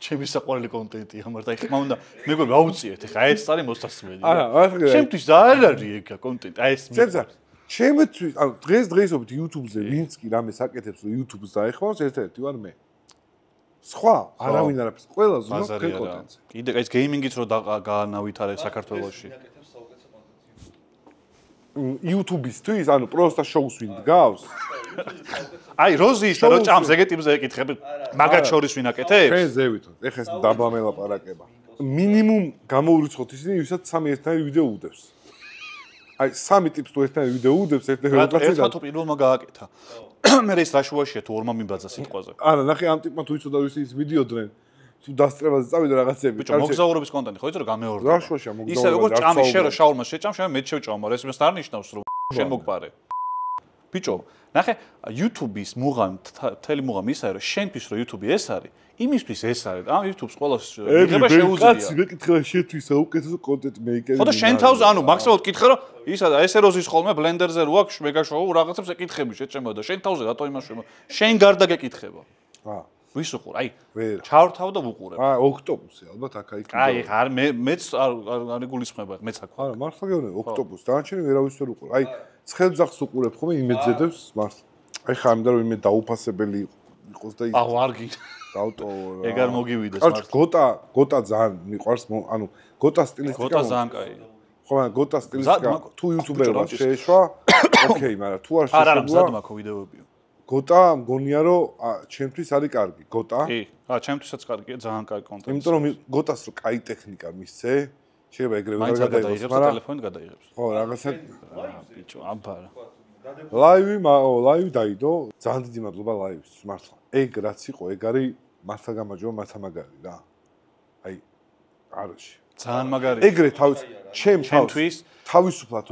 ჩემი საყვარელი კონტენტია, მაგრამ აი ხმა უნდა მეგონა აუწიეთ, ეხა ეს არის მოსასმელი. არა, არა. ჩემთვის არ არის ეგ კონტენტი, აი ეს ჩემთვის, ანუ დღესდღეობით YouTube-ზე ვინც კი რამეს აკეთებს, რომ YouTube-ს დაეხმაროს, ერთადერთი ვარ მე. სხვა არავინ არაფერს, ყველა ზუსტ ხელ კონტენტზე. კიდე აი ეს გეიმინგიც რო გაანავითარე საქართველოში. YouTube-ისთვის, ანუ პროსტა შოუს ვინ დგავს? აი როზის და რო ჭამს ეგ ტიპზე ეკითხები, მაგათ შორის ვინ აკეთებს? ჩვენ ზევით. ეხა ეს დაბამელაპარაკება. მინიმუმ გამოურიცხოთ ისინი, ვისაც 3 ერთნაირი ვიდეო უდევს. აი 3 ტიპს თუ ერთად ვიდეო უდებს ერთ-ერთად ერთმა თუ პირველმა გააკეთა. მე ის რა შუაშია თუ ორმა მიმბაძა სიტყვაზე. არა, ნახე ამ ტიპმა თუ იცოდა ის ვიდეოდრენ. თუ დასწრებაზე წავიდა რაღაცები. ბიჭო, მოგზაურობის კონტენტი ხო იცი რომ გამეორდა. რა შუაშია მოგზაურობა. ისე როგორც ჭამი შენ რო შაურმა შეჭამ, შენ მეც შევჭამ, მაგრამ ეს იმას არ ნიშნავს რომ შენ მოგპარე. ბიჭო, ნახე YouTube-ის მუღამი, მთელი მუღამი ისაა რომ შენთვის რო YouTube ეს არის, იმისთვის ეს არის. ამ YouTube-ს ყველას მიღება შეუძლია. კაცი მეკითხა შენთვის საუკეთესო კონტენტ მეიკერი. ხო და შენ თავზე ანუ მაქსიმალურად კითხე რომ ისა და ესე როზის ხოლმე Blender-ზე რო აქვს მეგაშოუ რაღაცებს ეკითხები შეჭემა და შენ თავზე რატო იმაშოვა? შენ გარდა გეკითხება. ვის უყურ? აი, ჩავრთავ და ვუყურებ. ოქტოპუსი ალბათ აქ-იქ. აი, არ მეც არ გულისხმება, მეც აქ. არა, მართლა გეუბნები, ოქტოპუსი. დანარჩენი ვერავის ვერ უყურებ. აი, ცხელძახს უყურებ ხოლმე იმედზედებს მართლა. აი, ხა ამდა რომ იმე დაუფასებელი იყოს და ის. აუ, არ გი. დავტო. ეგ არ მოგივიდეს მართლა. გოტა ძალიან მიყვარს, ანუ გოტა სტილისტიკა. გოტა ძალიან კაი. ხო, მაგრამ გოტა სტილისტიკა თუ YouTuber-მა შეეშვა, ოკეი, მაგრამ თუ არ შეშვა. არა, მზად მაქვს ვიდეოებიო. გოტა მგონია რომ ჩემთვის არის კარგი გოტა. კი, ჩემთვისაც კარგია, ძალიან კარგი კონტენტი. იმიტომ რომ გოტას რო კაი ტექნიკა მისცე, შეიძლება ეგრევე არ გადაიღოს, მაგრამ ტელეფონით გადაიღებს. ხო, რაღაცა ბიჭო, აბარა. ლაივი დაიდო, ძალიან დიდი მადლობა ლაივისთვის, მართლა. ეგ რაც იყო, ეგ არის მართლა გამარჯობა, მართლა მაგარი რა. აი, არაში. ძალიან მაგარი. ეგრე ჩემთვის თავისუფლად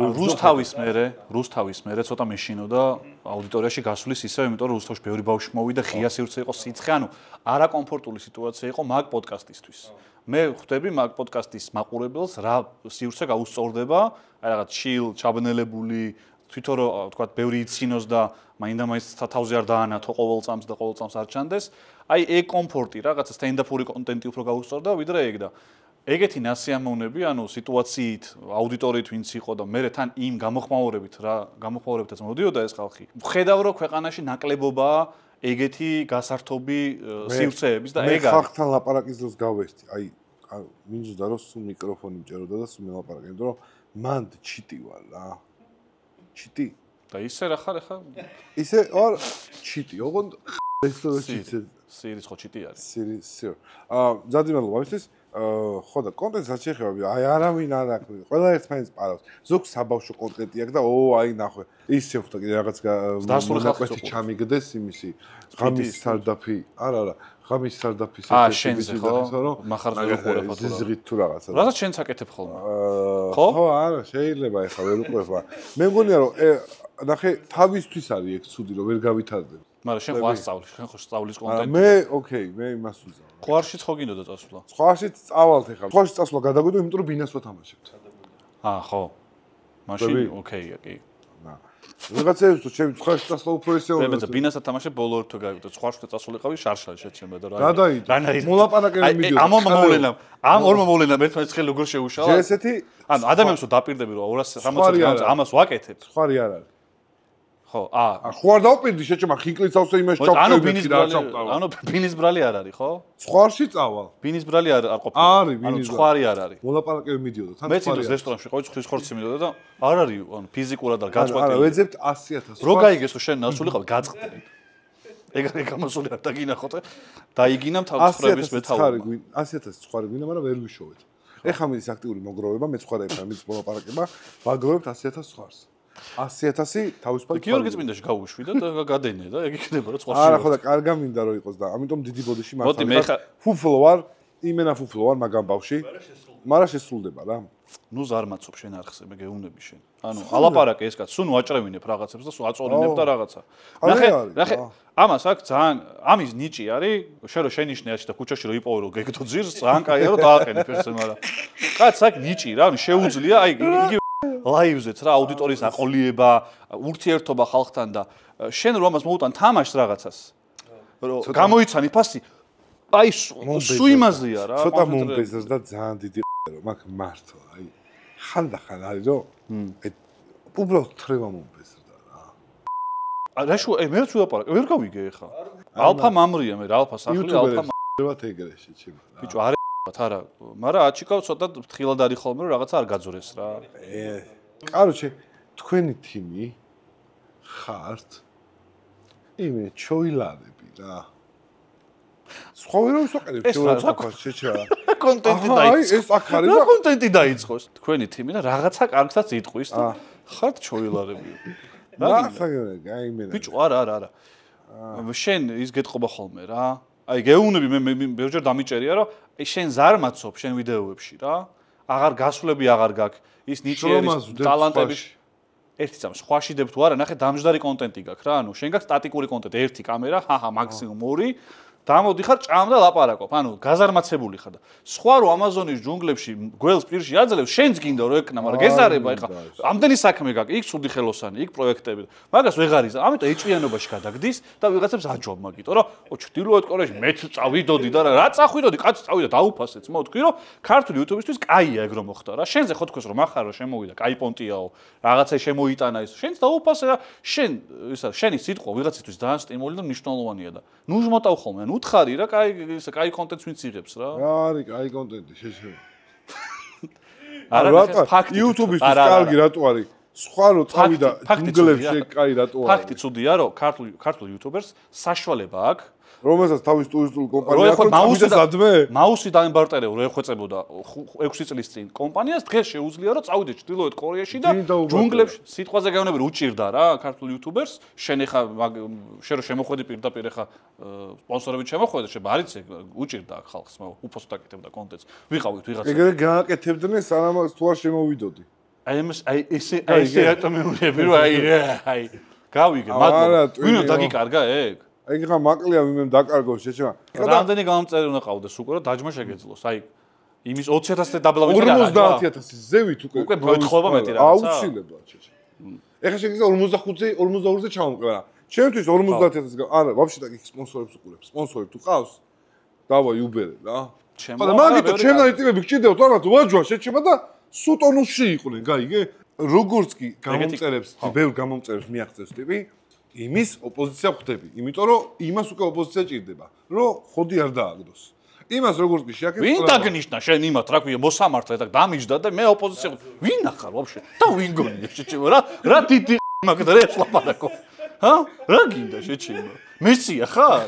რუსთავის მერე ცოტა მეშინო და აუდიტორიაში გასulis ისევ, იმიტომ რომ რუსთავში ბევრი ბავშვი მოვიდა, ღია სივრცე იყო, სიცხე, ანუ არაკომფორტული სიტუაცია იყო მაგ პოდკასტისთვის. მე ხვდები მაგ პოდკასტის მაყურებელს რა სივრცე გაუსწორდება, აი რაღაც chill, ჩაბნელებული, თვითონ რომ თქვა ბევრი იცინოს და მაინდა-მაინც თავზე არ დაანათო ყოველ წამს და ყოველ წამს არ ჩანდეს. აი ეგ კომფორტი, რაღაცა stand-up-ური კონტენტი უფრო გაუსწორდა, ვიდრე ეგ და ეგეთი ნასიამოვნები, ანუ სიტუაციით, აუდიტორიით ვინც იყო და მე თან იმ გამოხმაურებითაც მოდიოდა ეს ხალხი. ვხედავ რომ ქვეყანაში ნაკლებობაა ეგეთი გასართობი სივრცეების და ეგ არის. მე ხალხთან ლაპარაკის დროს გავესტი, აი, მინდოდა რომ სულ მიკროფონი მჭეროდა და სულ მელაპარაკე, იმიტომ რომ მანდ ჩიტი ვარ რა. ჩიტი. და ისე რა ხარ ხა? ისე არ ჩიტი, ოღონდ ეს რო ჩიტი. სირის ხო ჩიტი არის. სირი. ძალიან მადლობა იმისთვის. ხო და კონტენტს რაც შეეხება, აი არავინ არ აქვს. ყველა ერთმანეთს პარავს. ზოგ საბავშვო კონტენტი აქვს და აი ნახვე. ის შევხვდა კიდე რაღაც მონაკვეთი ჩამიგდეს იმისი. ღამის სარდაფი. არა. ღამის სარდაფის შენზე ხო? მახარზე უყურებ თუ ზიზღით თუ რაღაცა. რასაც შენც აკეთებ ხოლმე. ხო? ხო, არა, შეიძლება ეხლა ვერ უყურებ. მე მგონია რომ ნახე თავისთვის არის ეგ ცუდი რომ ვერ გავითარდებ. მაგრამ შენ ხო ასწავლი, შენ ხო სწავლის კონტენტი. მე ოკეი, მე იმას ვიზავ. ხვარშიც ხო გინდოდა წასვლა? ხვარშიც წავალთ ეხლა. ხვარშიც წასვლა გადაგვიდო, იმიტომ რომ ბინას ვათამაშებთ. ხო. მაშინ ოკეი, კი. რაღაცეებს თუ ჩემი ხვარშიც წასვლა უფრო ესეო. მე ბინას ათამაშე ბოლო ერთ გავიდო. ხვარშიც წასულიყავი შარშალი შეცემდა და რა. გადაიდო. მოლაპარაკები მიდიოდა. ამ ორმა მოვლენამ ერთმანეთს ხელი როგორ შეუშალა? ესეთი ანუ ადამიანს რომ დაპირდები რომ 260 ამას ვაკეთებ. სხვარი არ არის. ხო, ხო არ დავპირდი შეჭმა ხინკლიც ავსე იმას ჩავწევდი რა ჩავტავა. ანუ ბინის ბრალი არ არის, ხო? სხვარში წავალ. ბინის ბრალი არ ყოფილა. არის ბინის. ანუ სხვარი არ არის. მოლაპარაკები მიდიოდა თან. მე წინდ რესტორანში ყავი ცხრის ხორცი მიდოდა და არ არის ანუ ფიზიკურად არ გაწყვეტილი. არა, ვეძებთ 100.000. რო გაიგეს რომ შენ ნასულიყავ გაწყდები. ეგ გამოსული არ დაგინახოთ. დაიგინამ თავისუფლების მეთაურობა. 100.000 სხვარი გვინდა, მაგრამ ვერ ვიშოვეთ. ეხლა მიდის აქტიური მოგროვება, მეცხვარეებთან მიდის მოლაპარაკება, ვაგროვებთ 100.000 სხვარს. 100.000 თავისუფალი. გიორგი წმინდაში გავუშვი და გადენე და ეგ იქნება რა სხვა. არა, ხო და კარგა მინდა რომ იყოს და ამიტომ დიდი ბოდიში მართლა. ფუფლო ვარ, იმენა ფუფლო ვარ მაგამ ბავში. მაგრამ შესრულდება რა. ნუ ზარ მაცობ შენ არხზე, მე გეუნები შენ. ანუ ალაპარაკე ეს კაც, სულ ვაჭრევინებ რაღაცებს და სულ აწორინებ და რაღაცა. ნახე, ამას აქ ძალიან ამის ნიჭი არის, შენ რო შენიშნე აჩი და ქუჩაში რო იპოვე რო გეგდო ძირს, ძალიან კაია რომ დააყენე ფერსზე, მაგრამ კაც აქ ნიჭი რა, ანუ შეუძლია, აი იგი ლაივზეც რა აუდიტორიის აყოლიება, ურთიერთობა ხალხთან და შენ რომ ამას მოუტან თამაშს რაღაცას. რომ გამოიცანი ფასი, აი სუ იმაზეა რა. ცოტა მომბეზრს და ძალიან დიდი რომ მაგ მართლა, აი ხანდახან არის რომ აი უბრალოდ თრევა მომბეზრდა რა. რა შუ, მე რა ვაპარაკე, ვერ გავიგე ხა. ალფა მამრია მე რა, ალფა სახლი, ალფა მამრიათ ეგრე შეჩება. ბიჭო არა არა, მაგრამ აჩიკავ ცოტა ფრთხილად არის ხოლმე რომ რაღაცა არ გაძორეს რა. კაროჩე, თქვენი თიმი ხართ იმე ჩოილარები რა. სხვა ვერ ვისაყენებ ჩოილარებს შეჩერა. კონტენტი დაიწყოს. ეს აქ არის რა კონტენტი დაიწყოს? თქვენი თიმი და რაღაცა კარგსაც იტყვის და ხართ ჩოილარები. გაიმენა. ბიჭო, არა. შენ ის გეტყობა ხოლმე რა. აი გეუნები მე ბევრჯერ დამიჭერია რომ აი შენ ზარმაცობ შენ ვიდეოებში რა. აღარ გასვლები აღარ გაქვს. ის ნიჭიერის ტალანტები ერთი წამ სხვაში დებ თუ არა, ნახე დამჯდარი კონტენტი გაქვს რა. ანუ შენ გაქვს სტატიკური კონტენტი, ერთი კამერა, მაქსიმუმ 2 დამოდიხარ ჭამ და ლაპარაკობ. ანუ გაზარმაცებული ხარ და სხვა რო ამაზონის ჯუნგლებში გველს პირში აძლევს, შენც გინდა რომ ეკნა, მაგრამ გეზარება ეხა. ამდენი საქმე გაქვს, იქ ცუდი ხელოსანი, იქ პროექტები. მაგას ვეღარ იზა. ამიტომ ეჭვიანობაში გადაგდის და ვიღაცებს აჯობ მაგიტო, რომ ჩრდილოეთ კორეაში მეც წავიდოდი და რა წახვიდოდი, კაცი წავიდა დაუფასეც. მოვთქვი რომ ქართული YouTube-ისთვის კაია ეგ რომ მოხდა რა. შენზე ხო თქოს რომ ახარო შემოვიდა, კაი პონტიაო, რაღაცა შემოიტანა ის. შენც დაუფასე და შენ ისა შენი სიტყვა ვიღაცისთვის ძალიან სტიმული და მნიშვნელოვანია და ნუ მოტავ ხოლმე უთხარი რა, კაი კონტენტს ვინც იღებს რა. რა არის კაი კონტენტი შეშე. არა, ფაქტი. YouTube-ისთვის კარგი რატო არის? სხვა რო წავიდა ჯუნგლებში კაი რატო არის? ფაქტი ცუდია რომ ქართულ YouTubers საშუალება აქვს რომელსაც თავის ტურისტულ კომპანია აქვს სადმე მაუსი დაემბარტერეო რო ეხვეწებოდა 6 წლის წინ კომპანიას დღეს შეუძლია რომ წავიდე ჩრდილოეთ კორეაში და ჯუნგლებში სიტყვაზე გავნებები უჭირდა რა ქართულ YouTubers შენ ეხა შენ რო შემოხვედი პირდაპირ ეხა სპონსორებით შემოხვედი შენ არიცე უჭირდა ხალხს უფასო დაკეთებდა კონტენტს ვიყავით ვიღაცა ეგრე გააკეთებდნენ სანამ თუ არ შემოვიდოდი აი ესე ატომეურები რომ აი გავიგე მადლობა ვინო დაგიკარგა ეგ ეგ ხა მაკლია ვინმე დაკარგო შეჩება. რამდენი გამომწერი უნდა ყავდეს უკვე რომ დაჯმა შეგეძლოს. აი იმის 20000-ზე დაბლა ვიცი რა. 50000-ის ზევით უკვე მოეთხოვა მეტი რაღაცა. აუცილებლად შეჩება. ეხლა შეგიძლია 45-ზე 42-ზე ჩავამყვა რა. ჩემთვის 50000-ს არა, ვაფშე და იქ სპონსორებს უყურებს. სპონსორი თუ ყავს? დავაი უბერე რა. მაგრამ მაგითო ჩემნაირი ტიპები გჭირდებათ რაღაც ვაჯვა შეჩება და სუტონუსში იყვნენ, გაიგე? როგორც კი გამომწერებს, ბევრ გამომწერებს მიაღწევს ტიპი იმის ოპოზიცია ხვდები, იმიტომ რომ იმას უკვე ოპოზიცია ჭირდება, რომ ხოდი არ დააგდოს. იმას როგორც კი შეაკეთებს, ვინ დაგნიშნა შენ იმათ, რა ქვია, მოსამართლე და დამიჯდა და მე ოპოზიცია. ვინ ახარ ვაფშე? და ვინ გონია შეჩება რა დიდი მაგდა რეც ლაპარაკო. ჰა? რა გინდა შეჩება? მესია ხარ?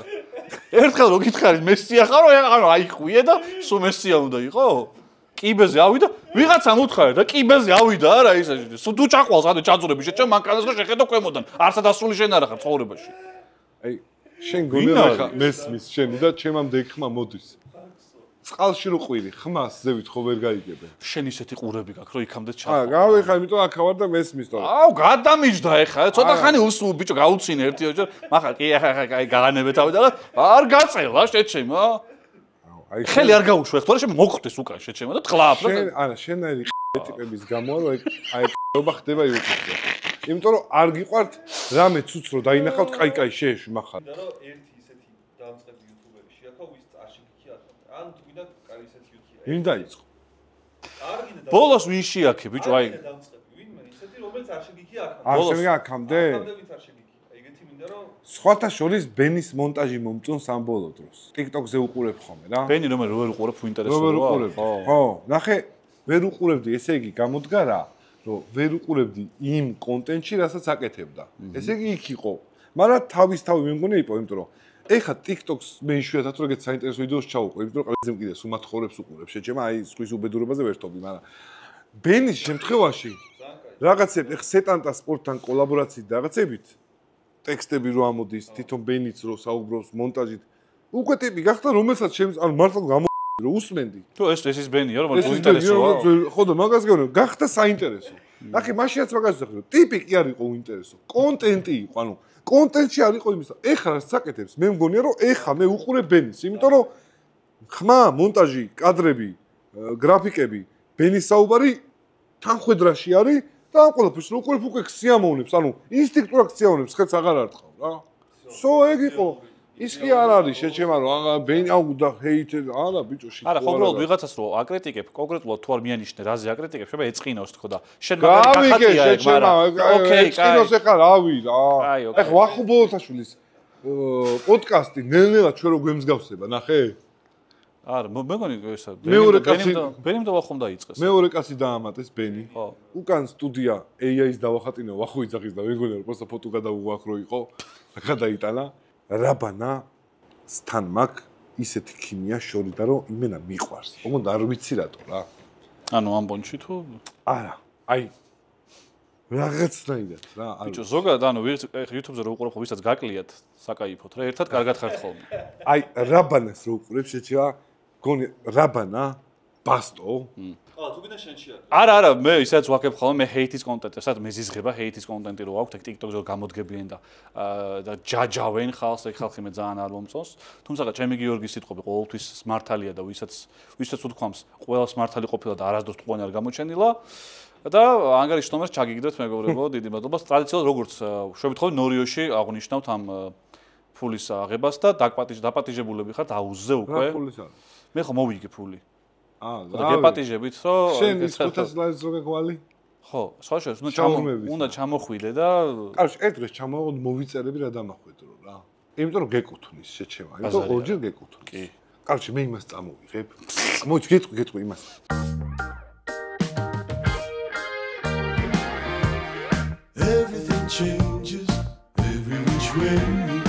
ერთხელ რო გითხარი მესია ხარო, ანუ აიხვიე და სულ მესია უნდა იყო? კიბეზე ავიდა, ვიღაცამ უთხარა და კიბეზე ავიდა არა ისე. თუ ჩაყვალს ანუ ჩაძურები შეჭამ მანქანას რომ შეხედო ქვემოდან. არცად ასული შენ არ ხარ ცხოვრებაში. აი, შენ გონია ხა მესმის შენი და ჩემამდე იქ ხმა მოდის. წყალში რო ყვირი, ხმას ზევით ხო ვერ გაიგებენ. შენ ისეთი ყურები გაქვს რომ იქამდე ჩაყვალ. გავიხარ, იმიტომ აქ ვარ და მესმის თორე. აუ, გადამიჯდა ეხა, ცოტა ხანი უსულ ბიჭო გაუცინე ერთი ოჯერ. მახარ კი ახლა გაანებე თავი და არ გაწელა შეჩემა. აი ხელი არ გაუშვა ხო თორე შენ მოგხვდეს უკან შეჩემა და ტყლაპ რა შენ არა შენაირი ტიპების გამო რომ აი ხდება ხდება YouTube-ზე იმიტომ რომ არ გიყვართ რამე ცუც რო დაინახავთ კაი შეეშვი მახარ და რომ ერთი ისეთი დამწყები YouTuber-ი შეაქო ვის წარშიგიქი ახლა ან თუ გინდა კარი ისეთი YouTuber-ი ვინ დაიწყო არ გინდა ბოლოს ვინ შეაქე ბიჭო აი დამწყები ვინმე ისეთი რომელიც არშიგიქი ახლა არ შენ აქამდე ამდე არშიგიქი ეგეთი მინდა რომ სხვათა შორის ბენის მონტაჟი მომწონს ამ ბოლო დროს TikTok-ზე უყურებ ხოლმე რა ბენი რომ ვერ უყურებ თუ ინტერესოა ხო ნახე ვერ უყურებდი ესე იგი გამოდგა რა რომ ვერ უყურებდი იმ კონტენტში რასაც აკეთებდა ესე იგი იქ იყო მაგრამ თავისთავი მე მგონია იყო იმიტომ რომ ეხა TikTok-ს მე იშვიათად რომ ეგეთ საინტერესო ვიდეოს ჩავუყო იმიტომ რომ ყველაზე მკიდე სუმათხოვრებს უყურებ შეჩემა აი სხვის უბედურებაზე ვერ თობი მაგრამ ბენის შემთხვევაში რაღაცები ეხა სეტანტა სპორტთან კოლაბორაციით რაღაცებით ტექსტები რო ამოდის, თვითონ ბენიც რო საუბრობს მონტაჟით. უკვე ტიპი გახდა, რომელსაც შემს ანუ მართლა რო უსმენდი. თუ ეს ის ბენია, რომ უინტერესოა. ხო და მაგას გეუბნები, გახდა საინტერესო. ნახე, მაშინაც მაგას ვახე, რომ ტიპი კი არ იყო უინტერესო. კონტენტი იყო, ანუ კონტენტში არ იყო იმის. ეხლა რაც საკეთებს, მე მგონია რომ ეხლა მე უყურებ ბენის, იმიტომ რომ ხმა, მონტაჟი, კადრები, გრაფიკები, ბენის საუბარი თანხვედრაში არის. და ამ ყველაფერს რო უყურებ უკვე ქსიამოვნებს, ანუ ინსტინქტურად ქსიამოვნებს, ხელს აღარ არტყავ რა. სო ეგ იყო. ის კი არ არის შეჩემა რომ აღა ბენი აუგდა ჰეიტერ, არა ბიჭო შე. არა, ხო უბრალოდ ვიღაცას რო აკრიტიკებ, კონკრეტულად თუ არ მიანიშნე რაზე აკრიტიკებ, შეიძლება ეწყინოს თქო და შენ მაგარი გახატია ეგ, მაგრამ ოკეი, ეწყინოს ეხლა რავი რა. ეხლა ვახუბოლოთაშვილის პოდკასტი ნელ-ნელა ჩვენ რო გვემსგავსება, ნახე? არა, მეგონი ესა ბენიმ და ვახომ დაიწყეს. მეორე კაცი დაამატეს ბენი. უკან სტუდია AI-ს დავახატინე ვახო იძახის და მეგონი რომ პოსტა ფოტო გადავუვახ რო იყო. გადაიტანა. რაბანა სთან მაგ ისეთი ქიმია შორიდა რომ იმენა მიყვარს. ოღონდ არ ვიცი რატო რა. ანუ ამ პონჩი თუ არა, აი რაღაცნაირად რა. ბიჭო, ზოგადად ანუ YouTube-ზე რო უყურებ, ვისაც გაკლიათ, საკაიფოთ რა, ერთად კარგად ხართ ხოლმე. აი, რაბანას რო უყურებ, შეჭრა, გონი რაბანა, ბასტო. ყალა თუ გინდა შენში არის. არა, მე ისაც ვაკებ ხოლმე, მე ჰეითის კონტენტი, სადაც მეზიზღება ჰეითის კონტენტი რო აქვს, TikTok-ზე რო გამოდგებიან და ჯაჯავენ ხალხს, ეგ ხალხი მე ძალიან არ მომწონს. თუმცა ჩემი გიორგის სიტყვები ყოველთვის სმართალია და ვისაც უთქვამს, ყველა სმართალი ყოფილა და არასდროს თყვანი არ გამოჩენილა. და ანგარიშ ნომერს ჩაგიგდეთ მეგობრებო, დიდი მადლობა. ტრადიციულად როგორც შვებით ხოლმე ნორიოში აღნიშნავთ ამ ფულის აღებას და დაპატიჟებულები ხართ აუზზე უკვე. რა ფულის არის? მე ხო მოვიგე ფული. და გეპატიჟებით, რომ შენ ის 500 ლარის რო გაგვალი? ხო, სხვა შეს უნდა ჩამოხვიდე და კაროჩ, ერთ დღეს ჩამოვიდ მოვიწერები რა დამახვედრო რა. იმიტომ რომ გეკუთვნის შეჩემა, იმიტომ ორჯერ გეკუთვნის. კი. კაროჩ, მე იმას წამოვიღებ. მოიწყ გეტყვი იმას. Everything changes every which way.